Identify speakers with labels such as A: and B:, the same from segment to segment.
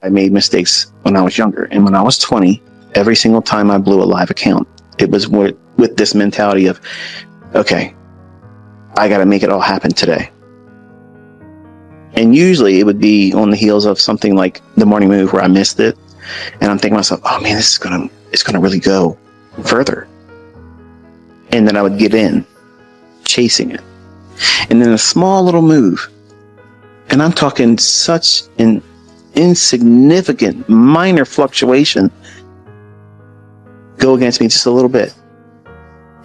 A: I made mistakes when I was younger. And when I was 20, every single time I blew a live account, it was with this mentality of, okay, I got to make it all happen today. And usually it would be on the heels of something like the morning move where I missed it. And I'm thinking to myself, oh man, it's going to really go further. And then I would give in, chasing it. And then a small little move. And I'm talking such an insignificant, minor fluctuation go against me just a little bit.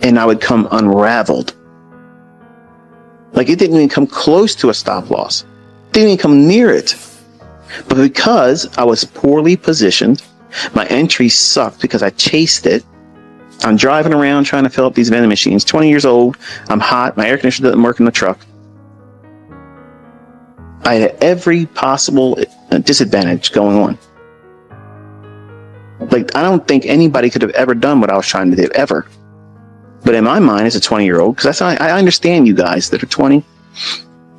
A: And I would come unraveled. Like it didn't even come close to a stop loss. Didn't even come near it. But because I was poorly positioned, my entry sucked because I chased it. I'm driving around trying to fill up these vending machines. 20 years old. I'm hot. My air conditioner doesn't work in the truck. I had every possible disadvantage going on. Like, I don't think anybody could have ever done what I was trying to do, ever. But in my mind, as a 20-year-old, because I understand you guys that are 20,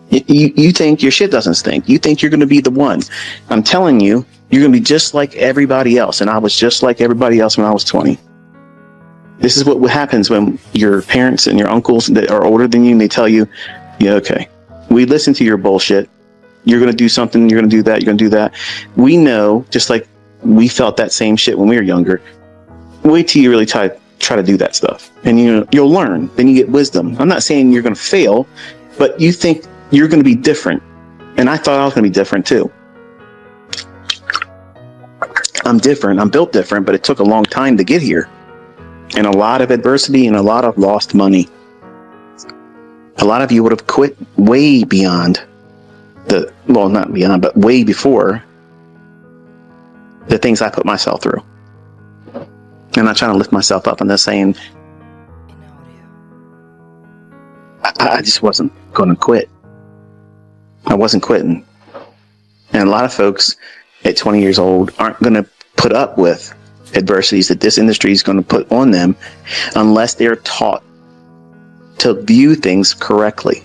A: you think your shit doesn't stink. You think you're going to be the one. I'm telling you, you're going to be just like everybody else. And I was just like everybody else when I was 20. This is what happens when your parents and your uncles that are older than you, and they tell you, yeah, okay, we listen to your bullshit. You're going to do something. You're going to do that. You're going to do that. We know, just like we felt that same shit when we were younger. Wait till you really try to do that stuff. And you'll learn. Then you get wisdom. I'm not saying you're going to fail, but you think you're going to be different. And I thought I was going to be different too. I'm different. I'm built different, but it took a long time to get here. And a lot of adversity and a lot of lost money. A lot of you would have quit way beyond not beyond, but way before the things I put myself through. I'm not trying to lift myself up. I'm just saying I just wasn't going to quit. I wasn't quitting. And a lot of folks at 20 years old aren't going to put up with adversities that this industry is going to put on them unless they're taught to view things correctly.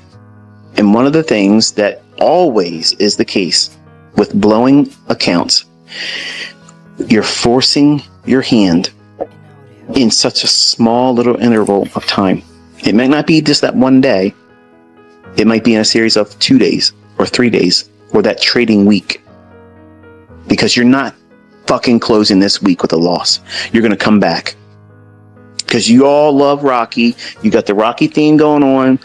A: And one of the things that always is the case with blowing accounts, you're forcing your hand in such a small little interval of time. It might not be just that one day. It might be in a series of 2 days or 3 days or that trading week. Because you're not fucking closing this week with a loss. You're going to come back. Because you all love Rocky. You got the Rocky theme going on.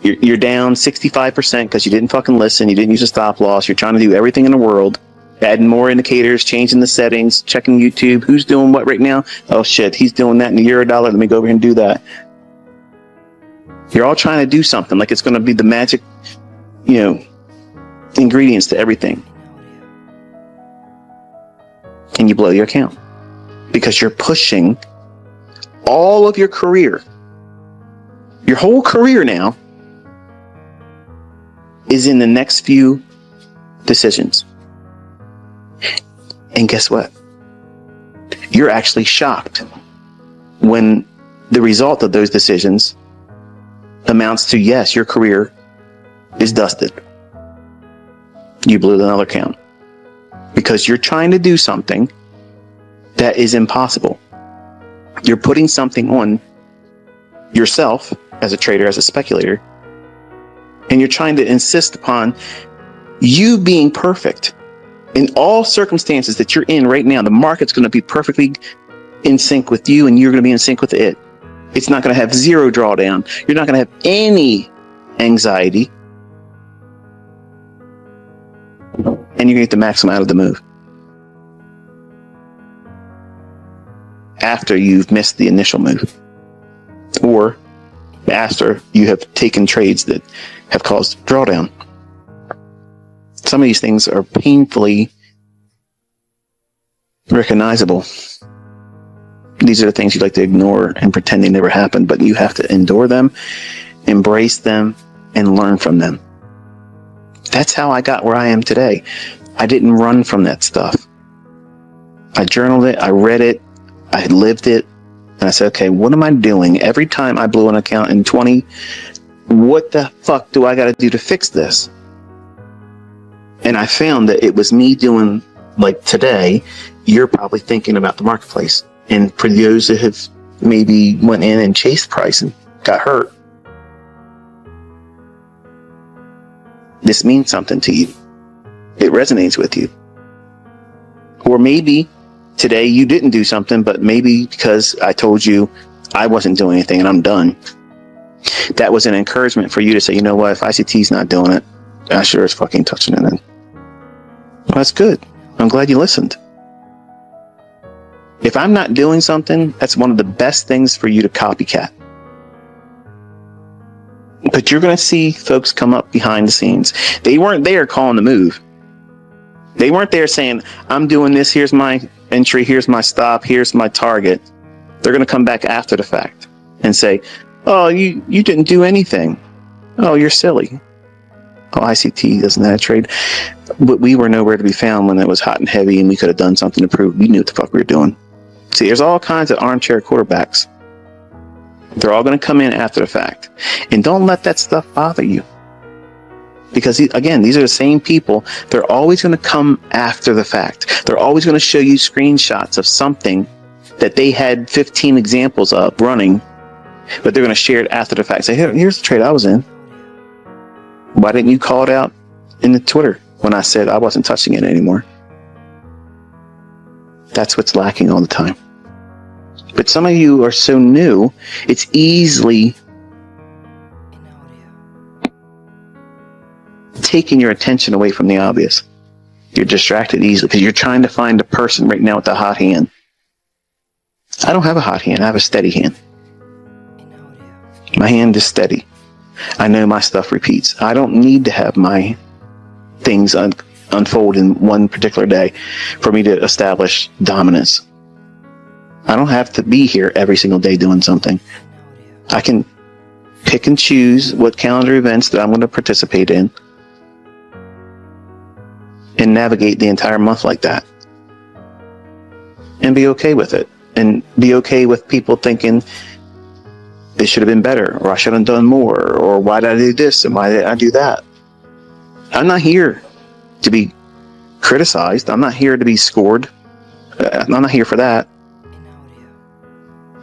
A: You're down 65% because you didn't fucking listen. You didn't use a stop loss. You're trying to do everything in the world. Adding more indicators, changing the settings, checking YouTube. Who's doing what right now? Oh shit, he's doing that in the Eurodollar. Let me go over here and do that. You're all trying to do something like it's going to be the magic, ingredients to everything. And you blow your account because you're pushing all of your career. Your whole career now is in the next few decisions. And guess what? You're actually shocked when the result of those decisions amounts to, yes, your career is dusted. You blew another account because you're trying to do something that is impossible. You're putting something on yourself as a trader, as a speculator, and you're trying to insist upon you being perfect. In all circumstances that you're in right now, the market's going to be perfectly in sync with you and you're going to be in sync with it. It's not going to have zero drawdown. You're not going to have any anxiety. And you're going to get the maximum out of the move. After you've missed the initial move. Or after you have taken trades that have caused drawdown. Some of these things are painfully recognizable. These are the things you'd like to ignore and pretend they never happened, but you have to endure them, embrace them, and learn from them. That's how I got where I am today. I didn't run from that stuff. I journaled it, I read it, I lived it, and I said, okay, what am I doing? Every time I blew an account in 20, what the fuck do I got to do to fix this? And I found that it was me doing like today, you're probably thinking about the marketplace. And for those that have maybe went in and chased price and got hurt, this means something to you. It resonates with you. Or maybe today you didn't do something, but maybe because I told you I wasn't doing anything and I'm done, that was an encouragement for you to say, you know what, if ICT's not doing it, I sure is fucking touching it then. Well, that's good. I'm glad you listened. If I'm not doing something, that's one of the best things for you to copycat. But you're going to see folks come up behind the scenes. They weren't there calling the move. They weren't there saying, I'm doing this, here's my entry, here's my stop, here's my target. They're going to come back after the fact and say, oh, you didn't do anything. Oh, you're silly. Oh, ICT doesn't have a trade. But we were nowhere to be found when it was hot and heavy and we could have done something to prove we knew what the fuck we were doing. See, there's all kinds of armchair quarterbacks. They're all going to come in after the fact. And don't let that stuff bother you. Because, again, these are the same people. They're always going to come after the fact. They're always going to show you screenshots of something that they had 15 examples of running, but they're going to share it after the fact. Say, here's the trade I was in. Why didn't you call it out in the Twitter when I said I wasn't touching it anymore? That's what's lacking all the time. But some of you are so new, it's easily taking your attention away from the obvious. You're distracted easily because you're trying to find a person right now with a hot hand. I don't have a hot hand. I have a steady hand. My hand is steady. I know my stuff repeats. I don't need to have my things unfold in one particular day for me to establish dominance. I don't have to be here every single day doing something. I can pick and choose what calendar events that I'm going to participate in and navigate the entire month like that and be okay with it, and be okay with people thinking it should have been better, or I should have done more, or why did I do this and why did I do that. I'm not here to be criticized. I'm not here to be scored. I'm not here for that.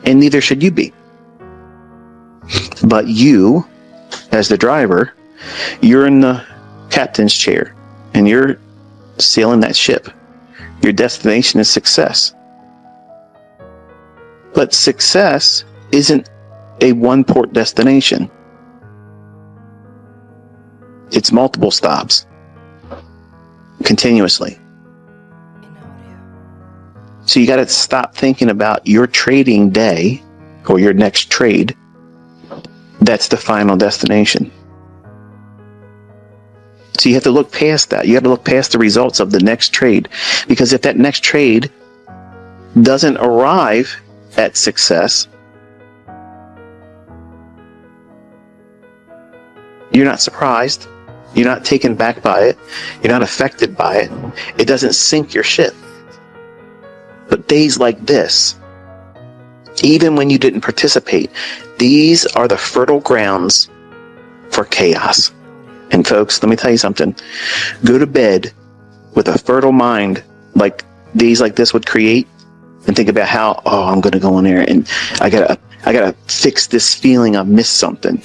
A: And neither should you be. But you, as the driver, you're in the captain's chair and you're sailing that ship. Your destination is success. But success isn't a one-port destination. It's multiple stops continuously. So you got to stop thinking about your trading day or your next trade. That's the final destination. So you have to look past that. You have to look past the results of the next trade. Because if that next trade doesn't arrive at success, you're not surprised. You're not taken back by it. You're not affected by it. It doesn't sink your ship. But days like this, even when you didn't participate, these are the fertile grounds for chaos. And folks, let me tell you something. Go to bed with a fertile mind like days like this would create, and think about how, I'm going to go in there and I gotta fix this feeling I've missed something.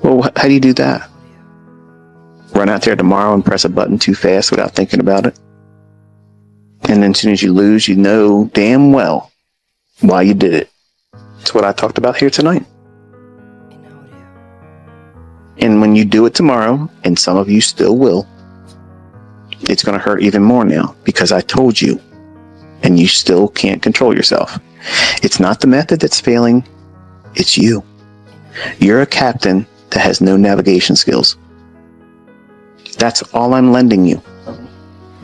A: Well, how do you do that? Run out there tomorrow and press a button too fast without thinking about it? And then as soon as you lose, you know damn well why you did it. That's what I talked about here tonight. And when you do it tomorrow, and some of you still will, it's going to hurt even more now because I told you, and you still can't control yourself. It's not the method that's failing. It's you. You're a captain that has no navigation skills. That's all I'm lending you.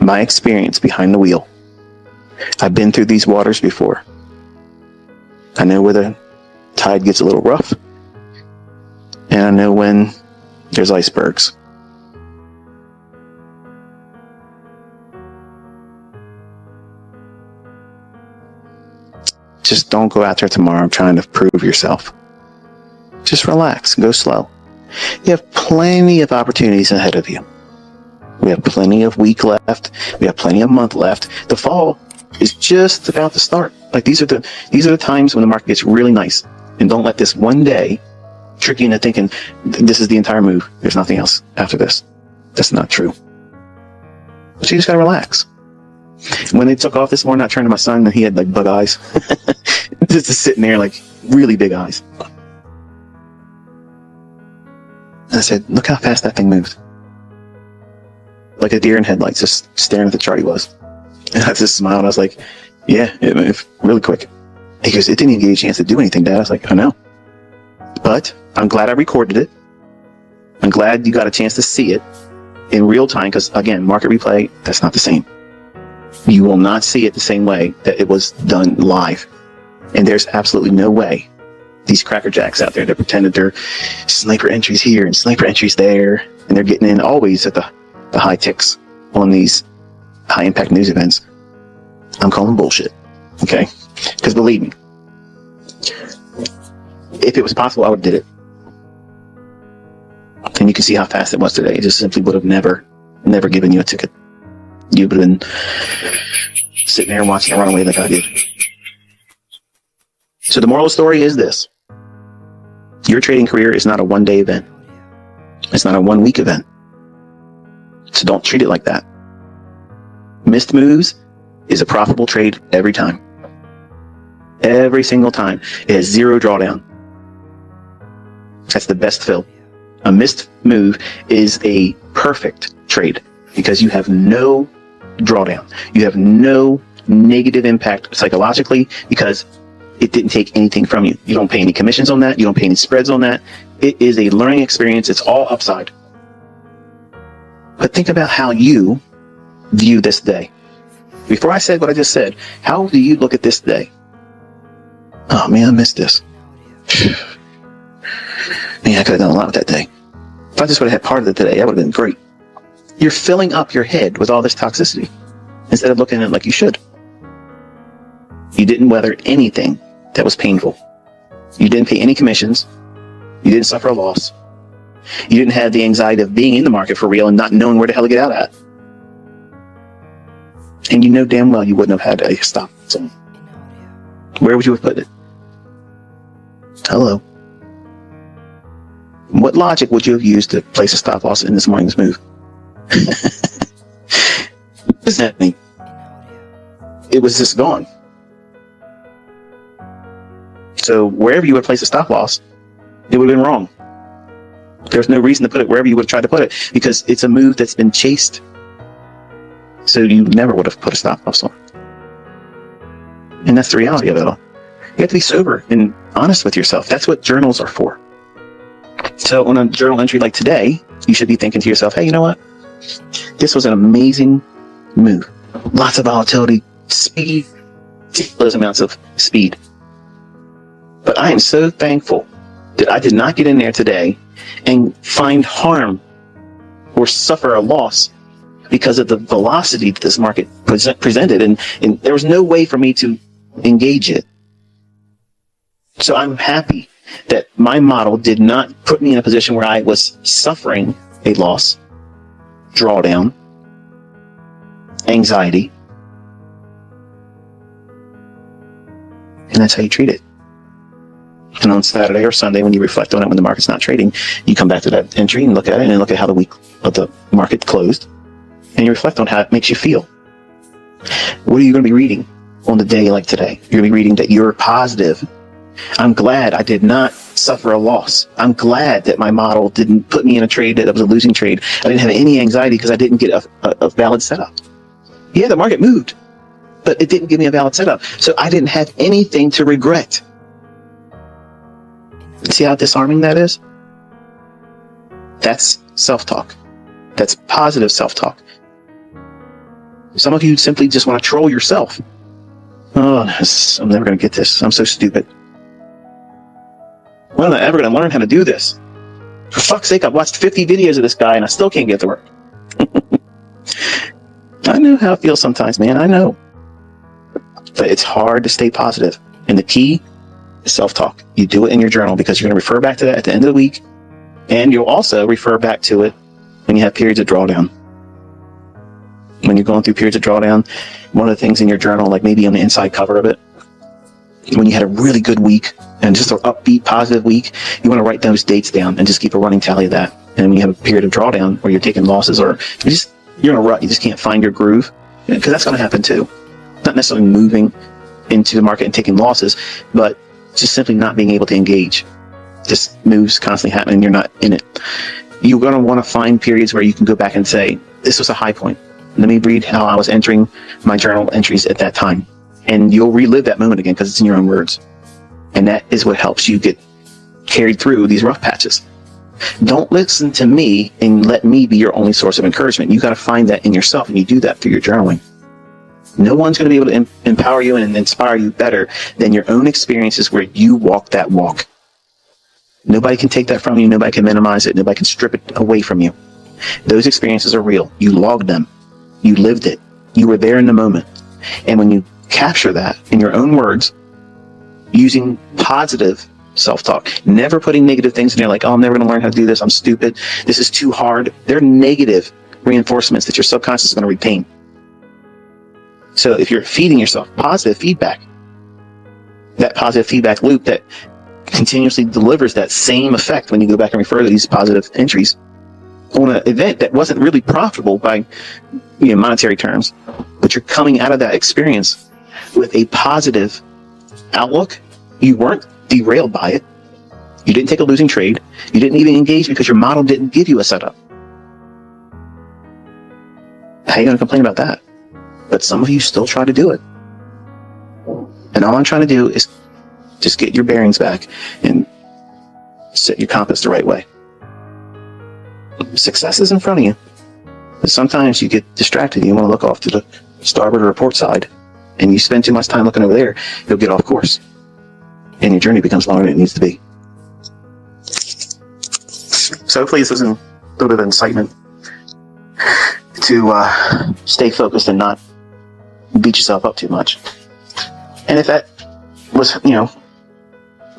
A: My experience behind the wheel. I've been through these waters before. I know where the tide gets a little rough. And I know when there's icebergs. Just don't go out there tomorrow trying to prove yourself. Just relax, go slow. You have plenty of opportunities ahead of you. We have plenty of week left. We have plenty of month left. The fall is just about to start. Like these are the times when the market gets really nice. And don't let this one day trick you into thinking this is the entire move. There's nothing else after this. That's not true. So you just gotta relax. When they took off this morning, I turned to my son and he had like bug eyes. Just sitting there like really big eyes. And I said, look how fast that thing moved. Like a deer in headlights, just staring at the chart he was. And I just smiled. I was like, yeah, it moved really quick. He goes, it didn't even give you a chance to do anything, Dad. I was like, I know. But I'm glad I recorded it. I'm glad you got a chance to see it in real time, because again, market replay, that's not the same. You will not see it the same way that it was done live. And there's absolutely no way these crackerjacks out there that pretend that they're sniper entries here and sniper entries there, and they're getting in always at the high ticks on these high impact news events. I'm calling bullshit. Okay? Because believe me, if it was possible, I would have did it. And you can see how fast it was today. It just simply would have never given you a ticket. You would have been sitting there watching it run away like I did. So the moral of the story is this. Your trading career is not a one-day event. It's not a one-week event. So don't treat it like that. Missed moves is a profitable trade every time. Every single time. It has zero drawdown. That's the best fill. A missed move is a perfect trade because you have no drawdown. You have no negative impact psychologically because it didn't take anything from you. You don't pay any commissions on that. You don't pay any spreads on that. It is a learning experience. It's all upside. But think about how you view this day. Before I said what I just said, how do you look at this day? Oh man, I missed this. Man, I could have done a lot with that day. If I just would have had part of it today, that would have been great. You're filling up your head with all this toxicity instead of looking at it like you should. You didn't weather anything that was painful. You didn't pay any commissions. You didn't suffer a loss. You didn't have the anxiety of being in the market for real and not knowing where the hell to get out at. And you know damn well you wouldn't have had a stop zone. Where would you have put it? Hello. What logic would you have used to place a stop loss in this morning's move? What does that mean? It was just gone. So wherever you would place a stop loss, it would have been wrong. There's no reason to put it wherever you would have tried to put it because it's a move that's been chased. So you never would have put a stop loss on. And that's the reality of it all. You have to be sober and honest with yourself. That's what journals are for. So on a journal entry like today, you should be thinking to yourself, hey, you know what? This was an amazing move. Lots of volatility, speed, ridiculous amounts of speed. But I am so thankful that I did not get in there today and find harm or suffer a loss because of the velocity that this market presented. And there was no way for me to engage it. So I'm happy that my model did not put me in a position where I was suffering a loss, drawdown, anxiety. And that's how you treat it. And on Saturday or Sunday, when you reflect on it, when the market's not trading, you come back to that entry and look at it and look at how the week of the market closed. And you reflect on how it makes you feel. What are you going to be reading on the day like today? You're going to be reading that you're positive. I'm glad I did not suffer a loss. I'm glad that my model didn't put me in a trade that was a losing trade. I didn't have any anxiety because I didn't get a valid setup. Yeah, the market moved, but it didn't give me a valid setup. So I didn't have anything to regret. See how disarming that is? That's self-talk. That's positive self-talk. Some of you simply just want to troll yourself. Oh, I'm never going to get this. I'm so stupid. When am I ever going to learn how to do this? For fuck's sake, I've watched 50 videos of this guy and I still can't get to work. I know how it feels sometimes, man. I know. But it's hard to stay positive. And the key is self-talk. You do it in your journal because you're going to refer back to that at the end of the week. And you'll also refer back to it when you have periods of drawdown. when you're going through periods of drawdown, one of the things in your journal, like maybe on the inside cover of it, when you had a really good week and just an upbeat, positive week, you want to write those dates down and just keep a running tally of that. And when you have a period of drawdown where you're taking losses or you're in a rut, you just can't find your groove, because that's going to happen too. Not necessarily moving into the market and taking losses, but just simply not being able to engage. Just moves constantly happening, you're not in it. You're going to want to find periods where you can go back and say, this was a high point. Let me read how I was entering my journal entries at that time. And you'll relive that moment again because it's in your own words. And that is what helps you get carried through these rough patches. Don't listen to me and let me be your only source of encouragement. You got to find that in yourself, and you do that through your journaling. No one's going to be able to empower you and inspire you better than your own experiences where you walk that walk. Nobody can take that from you. Nobody can minimize it. Nobody can strip it away from you. Those experiences are real. You logged them. You lived it. You were there in the moment. And when you capture that in your own words, using positive self-talk, never putting negative things in there like, oh, I'm never going to learn how to do this. I'm stupid. This is too hard. They're negative reinforcements that your subconscious is going to retain. So if you're feeding yourself positive feedback, that positive feedback loop that continuously delivers that same effect when you go back and refer to these positive entries on an event that wasn't really profitable by monetary terms, but you're coming out of that experience with a positive outlook. You weren't derailed by it. You didn't take a losing trade. You didn't even engage because your model didn't give you a setup. How are you going to complain about that? But some of you still try to do it. And all I'm trying to do is just get your bearings back and set your compass the right way. Success is in front of you. But sometimes you get distracted. You want to look off to the starboard or port side, and you spend too much time looking over there, you'll get off course. And your journey becomes longer than it needs to be. So hopefully this was a little bit of incitement to stay focused and not beat yourself up too much. And if that was,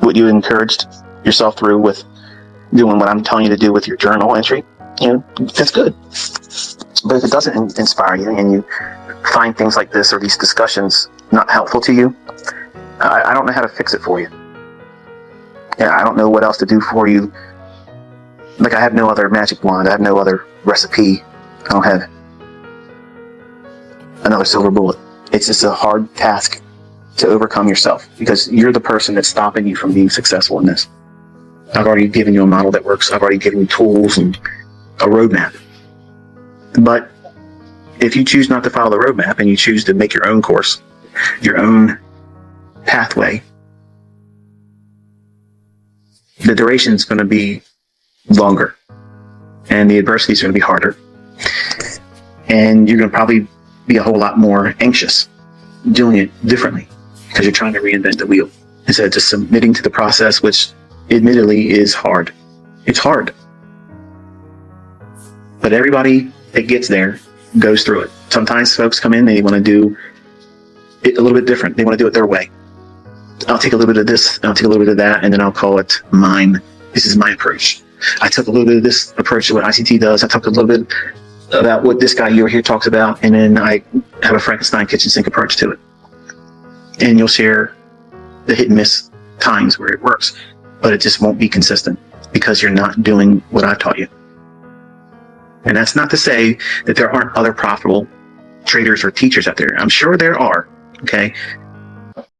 A: what you encouraged yourself through with doing what I'm telling you to do with your journal entry, that's good. But if it doesn't inspire you and you find things like this or these discussions not helpful to you, I don't know how to fix it for you. I don't know what else to do for you. Like, I have no other magic wand. I have no other recipe. I don't have another silver bullet. It's just a hard task to overcome yourself because you're the person that's stopping you from being successful in this. I've already given you a model that works. I've already given you tools and a roadmap. But if you choose not to follow the roadmap and you choose to make your own course, your own pathway, the duration is going to be longer and the adversities are going to be harder. And you're going to probably be a whole lot more anxious doing it differently because you're trying to reinvent the wheel instead of just submitting to the process, which admittedly is hard. It's hard. But everybody that gets there goes through it. Sometimes folks come in, they want to do it a little bit different. They want to do it their way. I'll take a little bit of this, I'll take a little bit of that, and then I'll call it mine. This is my approach. I took a little bit of this approach to what ICT does. I talked a little bit about what this guy over here talks about, and then I have a Frankenstein kitchen sink approach to it. And you'll share the hit and miss times where it works, but it just won't be consistent because you're not doing what I taught you. And that's not to say that there aren't other profitable traders or teachers out there. I'm sure there are, okay?